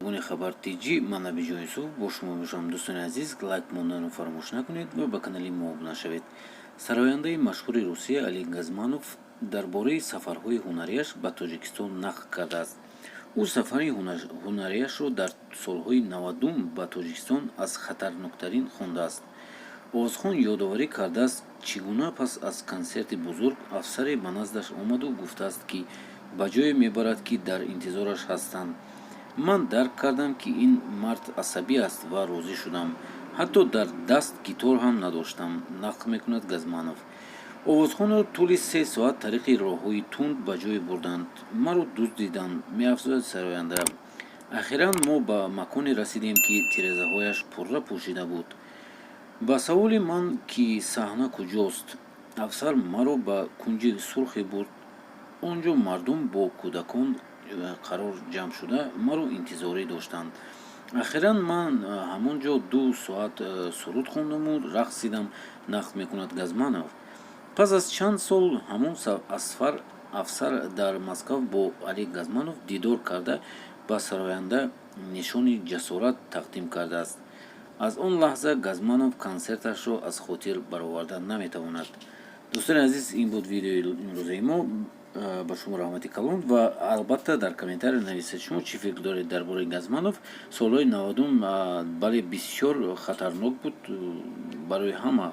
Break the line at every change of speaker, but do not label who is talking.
уни хабар тиҷи ман Набиҷон Юсуф бо шумо мешавам. Дӯстони азиз, лайк монданро фаромӯш накунед ва ба канали мо обуна шавед. Сарояндаи машҳури Русия Али Газманов дар бораи сафарҳои ҳунарияш ба Тоҷикистон нақл кардааст. ӯ сафари ҳунарияшро дар солҳои 90 ба Тоҷикистон аз хатарноктарин хондааст. Овозхон ёдоварӣ кардааст, чӣ гуна пас аз консерти бузург афсаре ба наздаш омаду гуфтааст, ки ба ҷое мебарад, ки дар интизораш ҳастанд. ман дарк кардам, ки ин мард асабӣ аст ва розӣ шудам. ҳатто дар даст китор ҳам надоштам, нақл мекунад Газманов. овозхонро тӯли 3 соат тариқи роҳҳои тунд ба ҷое бурданд. маро дуздиданд, меафзояд сароянда. ахиран мо ба маконе расидем, ки тирезаҳояш пурра пӯшида буд. ба саволи ман, ки саҳна куҷост, афсар маро ба кунҷи сурхе бурд. онҷо мардум бо кӯдакон қарор ҷамъ шуда маро интизорӣ доштанд. ахиран ман ҳамон ҷо 2 соат суруд хондаму рақсидам, нақл мекунад Газманов. пас аз чанд сол ҳамон афсар дар Москав бо Али Газманов дидор карда ба сароянда нишони ҷасорат тақдим кардааст. аз он лаҳза Газманов консерташро аз хотир бароварда наметавонад. дӯстони азиз, ин буд видеои имрӯзаи мо. ба шумо раҳмати калон ва албатта дар комментария нависед шумо чӣ фикр доред дар бораи Газманов. солҳои 90 бале бисёр хатарнок буд барои ҳама.